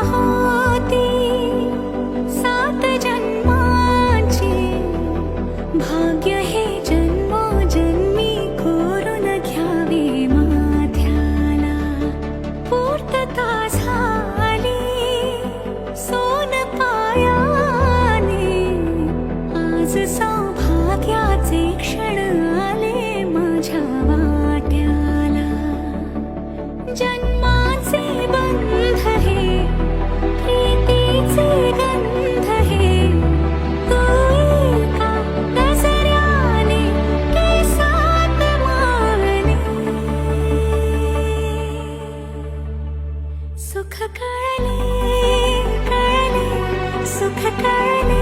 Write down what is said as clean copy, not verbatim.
होती 7 जन्माची, भाग्य हे जन्मोजन्मी कोरून घ्यावे माथ्याला. पूर्तता झाली सोन पायाने, आज सौभाग्याचे क्षण आले माझ्या वाट्याला. जन्माचे बंध हे, प्रीतीचे गंध हे, तू एका नजऱ्याने केसात मावने. सुख कळले कळले, सुख कळले